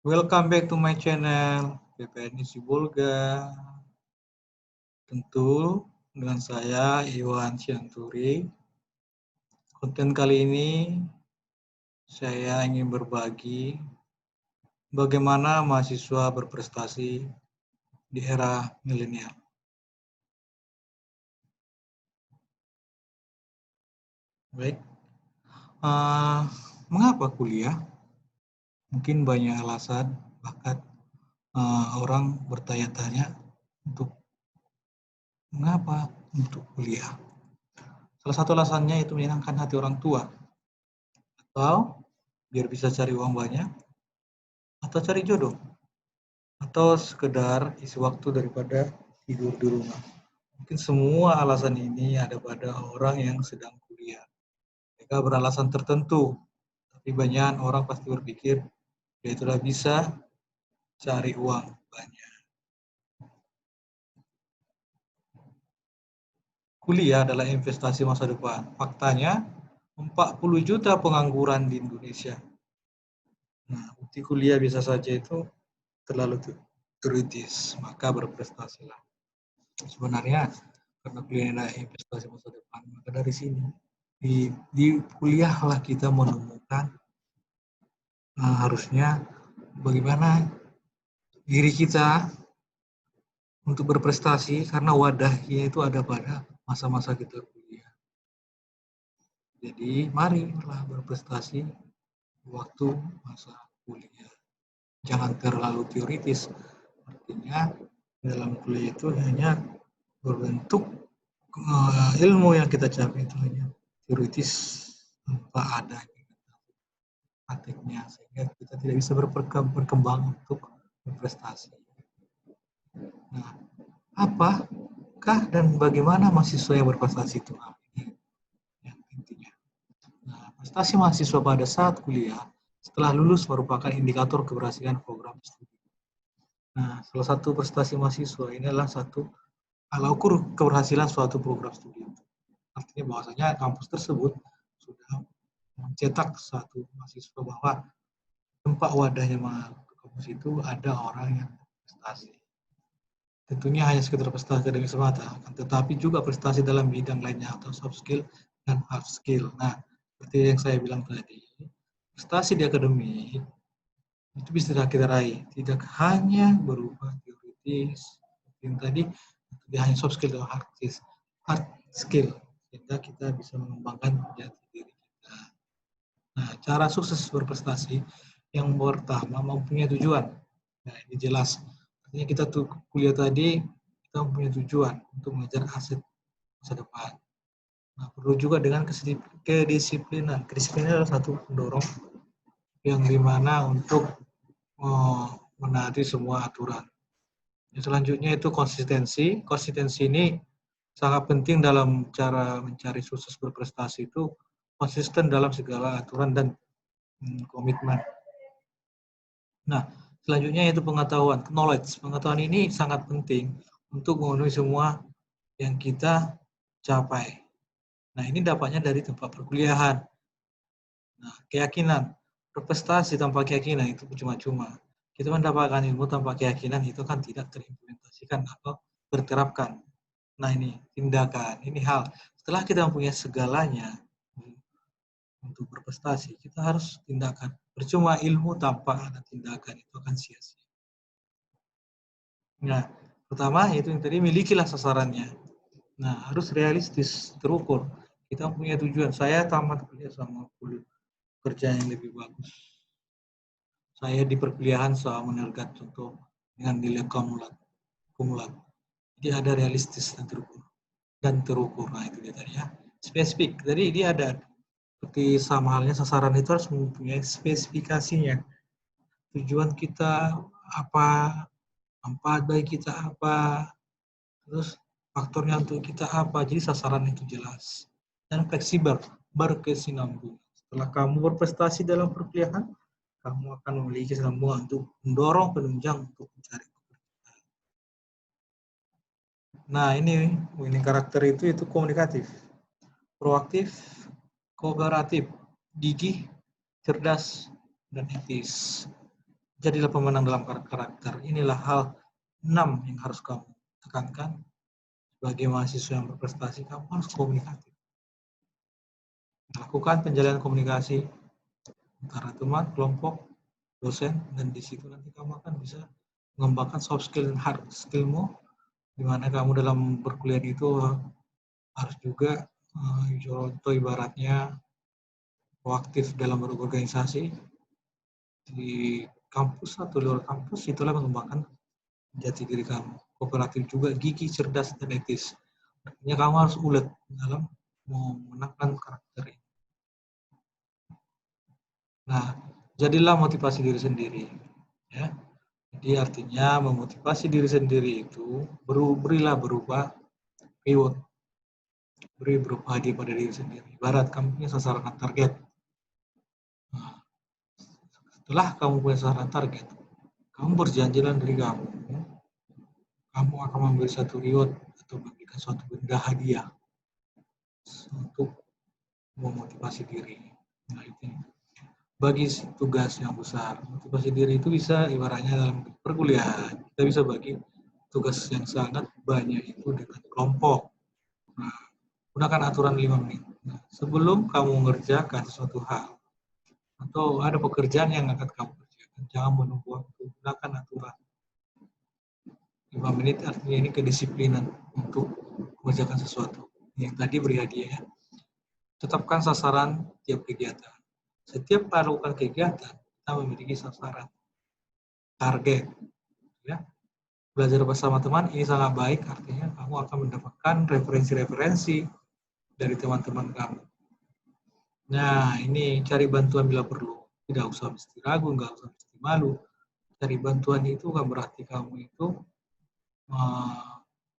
Welcome back to my channel, PPNI Sibolga. Tentu dengan saya Iwan Sianturi. Konten kali ini saya ingin berbagi bagaimana mahasiswa berprestasi di era milenial. Baik, mengapa kuliah? Mungkin banyak alasan, bahkan orang bertanya-tanya untuk mengapa untuk kuliah. Salah satu alasannya itu menyenangkan hati orang tua, atau biar bisa cari uang banyak, atau cari jodoh, atau sekedar isi waktu daripada tidur di rumah. Mungkin semua alasan ini ada pada orang yang sedang kuliah. Mereka beralasan tertentu, tapi banyak orang pasti berpikir, ya itulah bisa cari uang banyak. Kuliah adalah investasi masa depan. Faktanya, 40 juta pengangguran di Indonesia. Nah, bukti kuliah bisa saja itu terlalu teoritis, maka berprestasilah. Sebenarnya karena kuliah adalah investasi masa depan, maka dari sini di kuliahlah kita menemukan harusnya bagaimana diri kita untuk berprestasi, karena wadahnya itu ada pada masa-masa kita kuliah. Jadi marilah berprestasi waktu masa kuliah. Jangan terlalu teoritis. Artinya dalam kuliah itu hanya berbentuk ilmu yang kita capai itu hanya teoritis tanpa ada praktiknya, sehingga kita tidak bisa berkembang untuk berprestasi. Nah, apakah dan bagaimana mahasiswa yang berprestasi itu? Yang intinya. Nah, prestasi mahasiswa pada saat kuliah setelah lulus merupakan indikator keberhasilan program studi. Nah, salah satu prestasi mahasiswa ini adalah satu alat ukur keberhasilan suatu program studi. Artinya bahwasanya kampus tersebut sudah mencetak satu mahasiswa bahwa tempat wadahnya kampus itu ada orang yang berprestasi. Tentunya hanya sekedar prestasi akademik semata, tetapi juga prestasi dalam bidang lainnya atau soft skill dan hard skill. Nah, seperti yang saya bilang tadi, prestasi di akademik itu bisa kita raih, tidak hanya berupa teoritis, yang tadi tidak hanya soft skill dan hard skill, sehingga kita bisa mengembangkan jati diri kita. Nah, cara sukses berprestasi yang pertama mempunyai tujuan. Nah, ini jelas. Artinya kita tuh kuliah tadi, kita mempunyai tujuan untuk mengejar aset masa depan. Nah, perlu juga dengan kedisiplinan. Kedisiplinan adalah satu pendorong yang dimana untuk menaati semua aturan. Yang selanjutnya itu konsistensi. Konsistensi ini sangat penting dalam cara mencari sukses berprestasi, itu konsisten dalam segala aturan dan komitmen. Nah, selanjutnya yaitu pengetahuan, knowledge. Pengetahuan ini sangat penting untuk memenuhi semua yang kita capai. Nah, ini dapatnya dari tempat perkuliahan. Nah, keyakinan, berprestasi tanpa keyakinan itu cuma-cuma. Kita mendapatkan ilmu tanpa keyakinan itu kan tidak terimplementasikan atau terterapkan. Nah, ini tindakan, ini hal. Setelah kita mempunyai segalanya untuk berprestasi, kita harus tindakan. Percuma ilmu tanpa ada tindakan, itu akan sia-sia. Nah, pertama itu yang tadi, milikilah sasarannya. Nah, harus realistis, terukur. Kita punya tujuan. Saya tamat kuliah sama kerja yang lebih bagus. Saya di perkuliahan soal menergat contoh dengan nilai kumulat. Jadi ada realistis dan terukur. Nah, itu dia tadi ya. Spesifik. Jadi dia ada seperti sama halnya sasaran itu harus mempunyai spesifikasinya. Tujuan kita apa, manfaat bagi kita apa, terus faktornya untuk kita apa. Jadi sasaran itu jelas dan fleksibel, berkesinambungan. Setelah kamu berprestasi dalam perkuliahan, kamu akan memiliki kesinambungan untuk mendorong penunjang untuk mencari pekerjaan. Nah, ini karakter itu komunikatif, proaktif, kooperatif, gigih, cerdas, dan etis. Jadilah pemenang dalam karakter. Inilah hal 6 yang harus kamu tekankan. Sebagai mahasiswa yang berprestasi, kamu harus komunikatif. Lakukan penjalin komunikasi antara teman, kelompok, dosen, dan di situ nanti kamu akan bisa mengembangkan soft skill dan hard skillmu, di mana kamu dalam berkuliah itu harus juga contoh ibaratnya proaktif dalam berorganisasi di kampus atau luar kampus. Itulah mengembangkan jati diri kamu. Kooperatif juga, gigih, cerdas, dan etis. Artinya kamu harus ulet dalam memenangkan karakter ini. Nah, jadilah motivasi diri sendiri. Ya. Jadi artinya memotivasi diri sendiri itu berilah berupa reward. Beri berupa hadiah pada diri sendiri. Ibarat kamu punya sasaran target. Nah, setelah kamu punya sasaran target, kamu berjanjilah dari kamu akan memberi satu reward atau memberikan suatu benda hadiah untuk memotivasi diri. Nah, itu bagi tugas yang besar. Motivasi diri itu bisa ibaratnya dalam perkuliahan. Kita bisa bagi tugas yang sangat banyak itu dengan kelompok. Nah, gunakan aturan 5 menit. Nah, sebelum kamu mengerjakan sesuatu hal atau ada pekerjaan yang akan kamu kerjakan, jangan menunggu waktu. Gunakan aturan 5 menit, artinya ini kedisiplinan untuk mengerjakan sesuatu. Yang tadi beri hadiah. Tetapkan sasaran tiap kegiatan. Setiap melakukan kegiatan, kita memiliki sasaran, target. Ya. Belajar bersama teman ini sangat baik, artinya kamu akan mendapatkan referensi-referensi dari teman-teman kamu. Nah, ini cari bantuan bila perlu. Tidak usah mesti ragu, nggak usah mesti malu. Cari bantuan itu bukan berarti kamu itu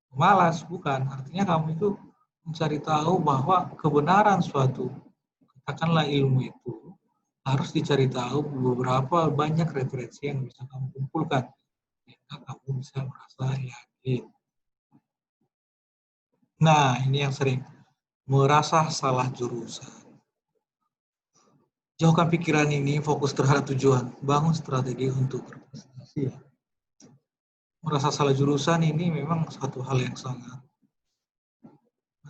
malas, bukan. Artinya kamu itu mencari tahu bahwa kebenaran suatu, katakanlah ilmu itu, harus dicari tahu beberapa banyak referensi yang bisa kamu kumpulkan. Sehingga kamu bisa merasa yakin. Nah, ini yang sering. Merasa salah jurusan. Jauhkan pikiran ini, fokus terhadap tujuan. Bangun strategi untuk berprestasi. Merasa salah jurusan ini memang satu hal yang sangat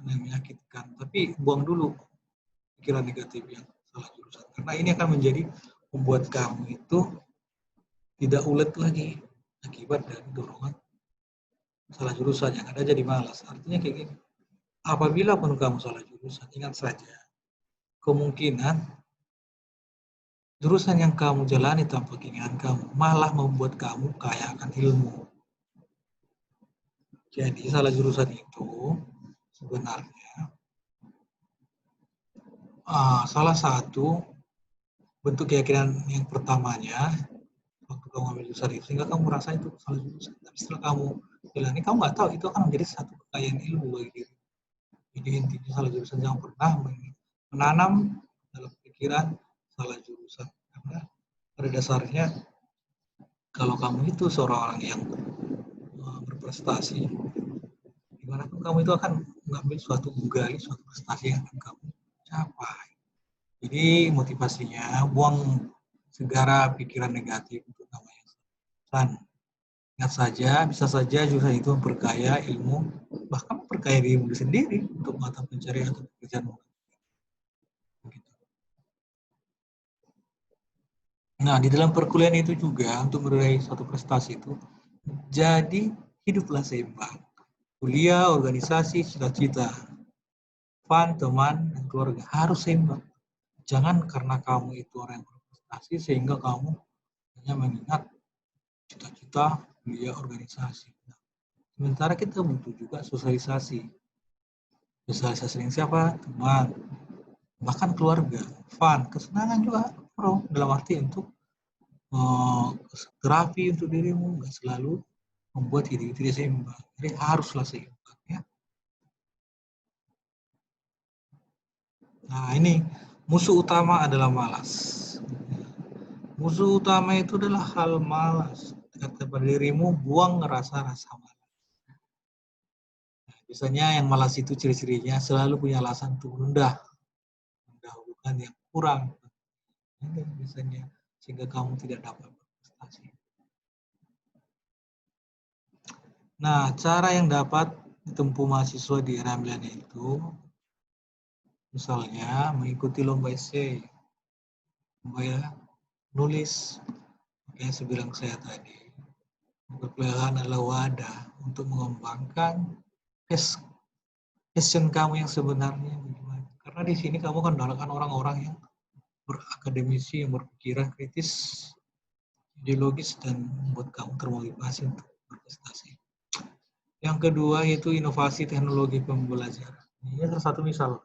menyakitkan. Tapi buang dulu pikiran negatif yang salah jurusan. Karena ini akan menjadi membuat kamu itu tidak ulet lagi akibat dari dorongan salah jurusan yang ada jadi malas. Artinya kayak gini. Apabila pun kamu salah jurusan, ingat saja kemungkinan jurusan yang kamu jalani tanpa keinginan kamu malah membuat kamu kaya akan ilmu. Jadi salah jurusan itu sebenarnya salah satu bentuk keyakinan yang pertamanya waktu kamu ambil jurusan itu sehingga kamu merasa itu salah jurusan. Tapi setelah kamu jalani, kamu nggak tahu itu akan menjadi satu kekayaan ilmu bagi diri. Jadi intinya salah jurusan jangan pernah menanam dalam pikiran salah jurusan, karena pada dasarnya kalau kamu itu seorang orang yang berprestasi, dimanapun kamu itu akan mengambil suatu menggali suatu prestasi yang akan kamu capai. Jadi motivasinya buang segala pikiran negatif untuk kamu yang san. Ingat saja, bisa saja jurusan itu memperkaya ilmu, bahkan memperkaya dirimu sendiri untuk mata pencarian atau pekerjaan. Nah, di dalam perkuliahan itu juga untuk meraih suatu prestasi itu, jadi hiduplah seimbang. Kuliah, organisasi, cita-cita, fun, teman, dan keluarga harus seimbang. Jangan karena kamu itu orang yang berprestasi sehingga kamu hanya mengingat cita-cita, kuliah, organisasi. Nah, sementara kita butuh juga sosialisasi. Sosialisasi dengan siapa? Teman, bahkan keluarga, fun, kesenangan juga, bro. Dalam arti untuk terapi untuk dirimu, nggak selalu membuat hidup tidak seimbang. Jadi haruslah seimbang. Ya. Nah ini musuh utama adalah malas. Musuh utama itu adalah hal malas. Kata pada dirimu, buang rasa-rasa malas. Nah, biasanya yang malas itu ciri-cirinya selalu punya alasan untuk menunda. Mendahulukan yang kurang. Ini biasanya sehingga kamu tidak dapat berprestasi. berprestasi. Nah, cara yang dapat ditempuh mahasiswa di era milenial itu, misalnya mengikuti lomba esai, lomba nulis, yang saya saya tadi. Perkuliahan adalah wadah untuk mengembangkan passion kamu yang sebenarnya. Karena di sini kamu akan mendapatkan orang-orang yang berakademisi, yang berpikiran kritis, ideologis, dan membuat kamu termotivasi untuk berprestasi. Yang kedua yaitu inovasi teknologi pembelajaran. Ini salah satu misal.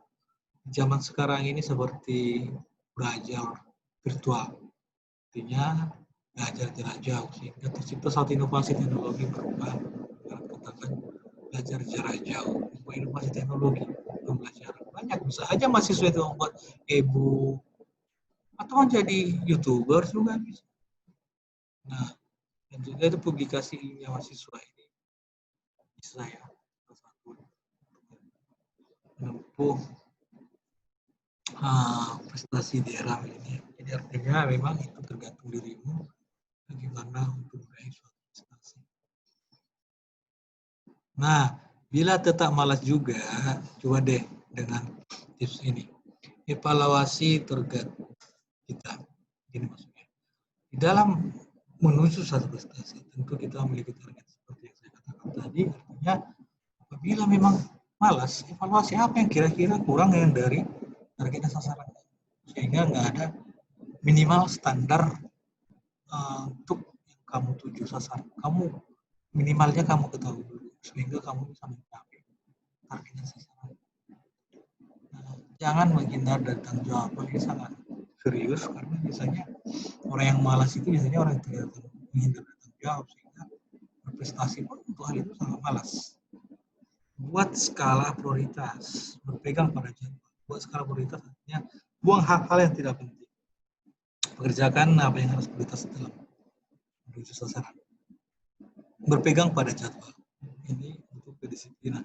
Zaman sekarang ini seperti belajar virtual. Artinya belajar jarak jauh, sehingga tercipta satu inovasi teknologi berupa katakan belajar jarak jauh, inovasi teknologi pembelajaran. Banyak, bisa aja mahasiswa itu membuat e-book atau menjadi YouTuber juga bisa. Nah, dan juga itu publikasi ilmiah mahasiswa ini bisa ya menempuh prestasi di era ini. Jadi artinya memang itu tergantung dirimu bagaimana untuk meraih suatu prestasi. Nah, bila tetap malas juga, coba deh dengan tips ini. Evaluasi target kita. Ini maksudnya. Di dalam menuju satu prestasi, tentu kita memiliki target seperti yang saya katakan tadi. Artinya, apabila memang malas, evaluasi apa yang kira-kira kurang yang dari target dan sasaran. Sehingga nggak ada minimal standar untuk yang kamu tuju sasaran. Minimalnya kamu ketahui dulu, sehingga kamu bisa mencapai target dan sasaran. Nah, jangan menghindar dari tanggung jawab. Ini sangat serius, karena biasanya orang yang malas itu biasanya orang yang tidak menghindar dari tanggung jawab, sehingga berprestasi pun untuk hal itu sangat malas. Buat skala prioritas, berpegang pada jadwal. Buat skala prioritas artinya buang hal-hal yang tidak penting. Pekerjakan apa yang harus prioritas dalam menuju sasaran. Berpegang pada jadwal. Ini untuk kedisiplinan.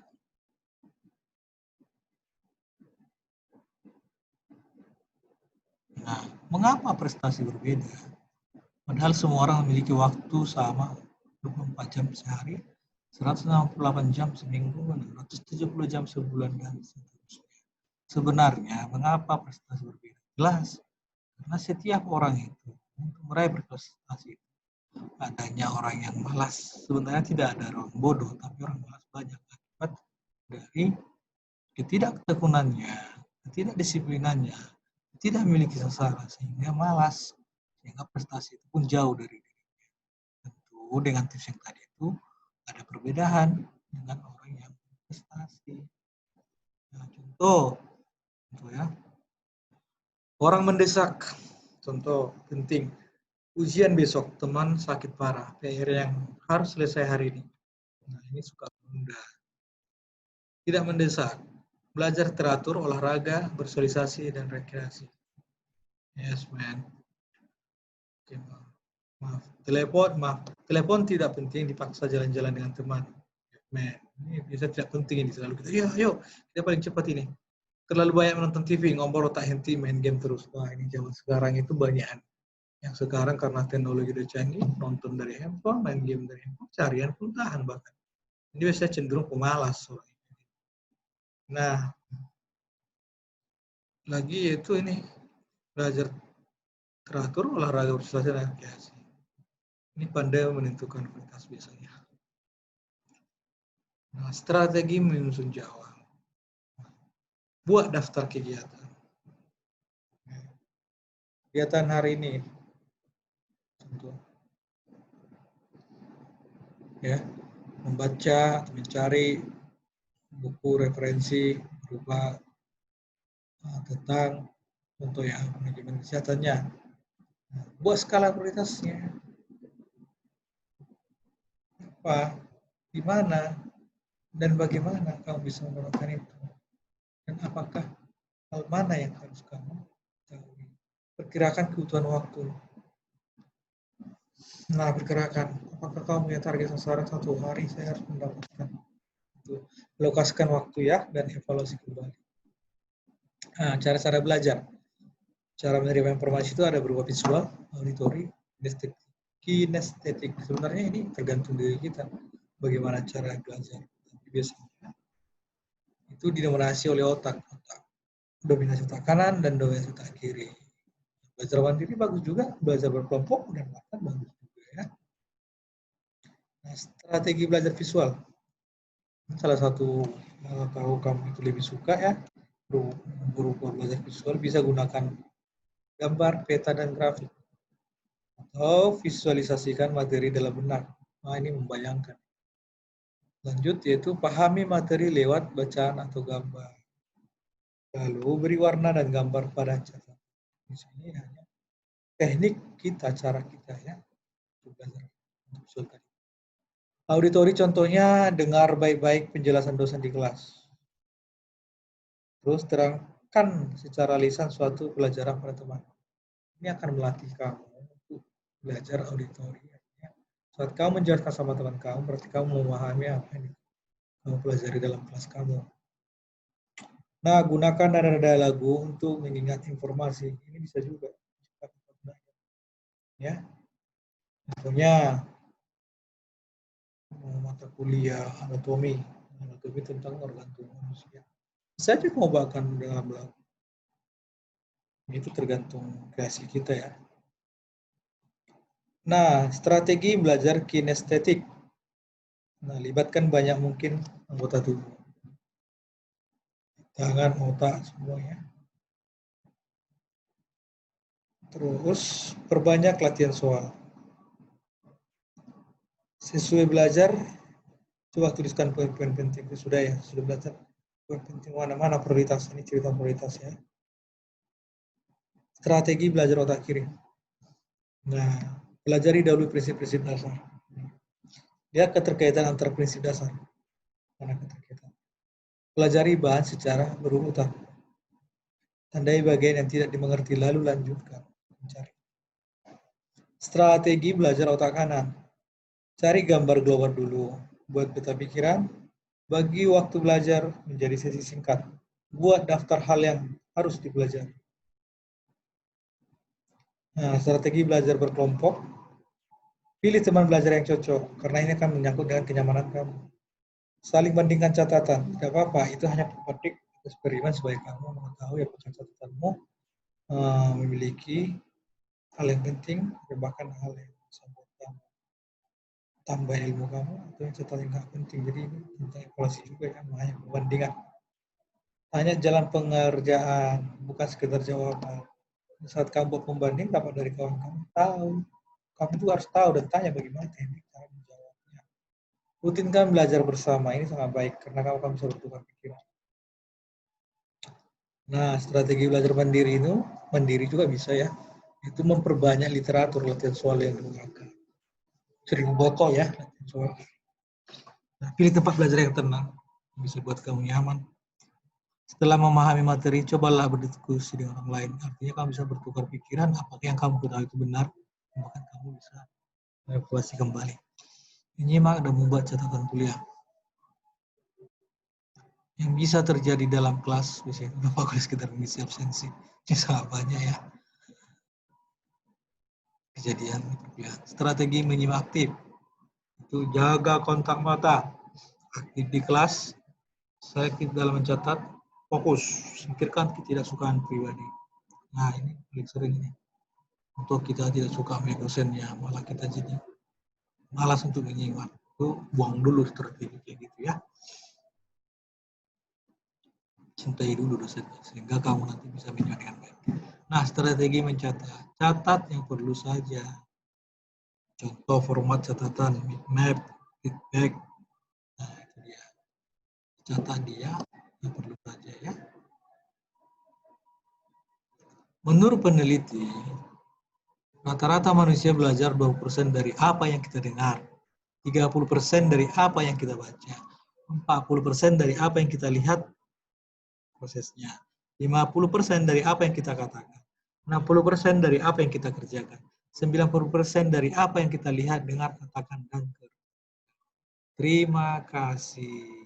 Nah, mengapa prestasi berbeda? Padahal semua orang memiliki waktu sama 24 jam sehari, 168 jam seminggu, 670 jam sebulan, dan seterusnya. Sebenarnya, mengapa prestasi berbeda? Jelas, karena setiap orang itu untuk meraih prestasi adanya orang yang malas. Sebenarnya tidak ada orang bodoh, tapi orang malas banyak akibat dari ketidaktekunannya, ketidakdisiplinannya, tidak memiliki sasaran, sehingga malas, sehingga prestasi itu pun jauh dari dirinya. Tentu dengan tips yang tadi itu ada perbedaan dengan orang yang berprestasi. Nah, contoh ya, orang mendesak, contoh penting, ujian besok, teman sakit parah, PR yang harus selesai hari ini. Nah, ini suka menunda. Tidak mendesak, belajar teratur, olahraga, bersosialisasi, dan rekreasi. Yes, man. Oke, maaf. Telepon tidak penting, dipaksa jalan-jalan dengan teman. Man, ini bisa tidak penting ini, selalu kita, ayo, kita paling cepat ini. Terlalu banyak menonton TV, ngobrol tak henti, main game terus. Wah, ini zaman sekarang itu banyak. Yang sekarang karena teknologi udah canggih, nonton dari handphone, main game dari handphone, carian pun tahan bahkan. Ini biasanya cenderung pemalas. Nah, lagi yaitu ini, belajar teratur, olahraga, bersosialisasi, dan rekreasi. Ini pandai menentukan prioritas biasanya. Nah, strategi menyusun jadwal. Buat daftar kegiatan. Kegiatan hari ini, contoh, ya, membaca, mencari buku referensi berupa tentang contoh ya manajemen kesehatannya. Nah, buat skala prioritasnya. Apa, di mana, dan bagaimana kamu bisa melakukan itu. Dan apakah hal mana yang harus kamu ketahui. Perkirakan kebutuhan waktu. Nah, perkirakan apakah kamu punya target sasaran 1 hari saya harus mendapatkan itu. Lokasikan waktu ya, dan evaluasi kembali. Nah, cara-cara belajar. Cara menerima informasi itu ada berupa visual, auditori, kinestetik. Sebenarnya ini tergantung diri kita, bagaimana cara belajar. Tapi biasanya itu didominasi oleh otak. Dominasi otak kanan dan dominasi otak kiri. Belajar mandiri bagus juga, belajar berkelompok dan bahkan bagus juga ya. Nah, strategi belajar visual. Salah satu kalau kamu itu lebih suka ya, berupa belajar visual bisa gunakan gambar, peta, dan grafik. Atau visualisasikan materi dalam benak. Nah, ini membayangkan. Lanjut yaitu pahami materi lewat bacaan atau gambar. Lalu beri warna dan gambar pada catatan. Di sini hanya teknik kita, cara kita ya. Auditori contohnya dengar baik-baik penjelasan dosen di kelas. Terus terangkan secara lisan suatu pelajaran pada teman. Ini akan melatih kamu untuk belajar auditori. Saat kamu menjelaskan sama teman kamu, berarti kamu memahami apa yang kamu pelajari dalam kelas kamu. Nah, gunakan nada-nada lagu untuk mengingat informasi. Ini bisa juga. Ya, contohnya mata kuliah anatomi tentang organ tubuh manusia. Bisa juga membawakan dalam lagu. Itu tergantung kreasi kita ya. Nah, strategi belajar kinestetik. Nah, libatkan banyak mungkin anggota tubuh. Tangan, otak, semuanya. Terus, perbanyak latihan soal. Sesuai belajar, coba tuliskan poin-poin penting. Sudah ya, sudah belajar. Poin penting mana-mana prioritas. Ini cerita prioritas ya. Strategi belajar otak kiri. Nah, pelajari dahulu prinsip-prinsip dasar. Lihat keterkaitan antara prinsip dasar. Mana keterkaitan. Pelajari bahan secara berurutan. Tandai bagian yang tidak dimengerti, lalu lanjutkan. Mencari. Strategi belajar otak kanan. Cari gambar global dulu. Buat peta pikiran. Bagi waktu belajar menjadi sesi singkat. Buat daftar hal yang harus dipelajari. Nah, strategi belajar berkelompok. Pilih teman belajar yang cocok, karena ini akan menyangkut dengan kenyamanan kamu. Saling bandingkan catatan. Tidak apa-apa, itu hanya petik eksperimen supaya kamu mengetahui apakah catatanmu memiliki hal yang penting, bahkan hal yang bisa tambah ilmu kamu, atau yang catatan yang nggak penting. Jadi ini tentang evaluasi juga ya, hanya perbandingan. Hanya jalan pengerjaan, bukan sekedar jawaban. Saat kamu buat pembanding, dapat dari kawan kamu tahu. Kamu juga harus tahu dan tanya bagaimana teknik cara menjawabnya. Rutinkan belajar bersama, ini sangat baik karena kamu bisa bertukar pikiran. Nah, strategi belajar mandiri itu, mandiri juga bisa ya, itu memperbanyak literatur latihan soal yang digunakan. 1000 botol ya, latihan soal. Nah, pilih tempat belajar yang tenang, bisa buat kamu nyaman. Setelah memahami materi, cobalah berdiskusi dengan orang lain. Artinya kamu bisa bertukar pikiran, apakah yang kamu ketahui itu benar, bahkan kamu bisa mengevaluasi kembali. Menyimak dan membuat catatan kuliah. Yang bisa terjadi dalam kelas, biasanya kenapa aku sekedar mengisi absensi, ini sangat banyak ya kejadian perkuliahan. Strategi menyimak aktif, itu jaga kontak mata, aktif di kelas, selektif dalam mencatat, fokus, singkirkan ketidaksukaan pribadi. Nah ini paling sering ini, untuk kita tidak suka sama dosennya, malah kita jadi malas untuk menyimak, itu buang dulu strategi kayak gitu ya. Cintai dulu dosennya, sehingga kamu nanti bisa menyimak dengan baik. Nah, strategi mencatat. Catat yang perlu saja. Contoh format catatan, map, feedback. Nah, itu dia. Catat dia yang perlu saja ya. Menurut peneliti, rata-rata manusia belajar 20% dari apa yang kita dengar, 30% dari apa yang kita baca, 40% dari apa yang kita lihat prosesnya, 50% dari apa yang kita katakan, 60% dari apa yang kita kerjakan, 90% dari apa yang kita lihat, dengar, katakan, dan kerjakan. Terima kasih.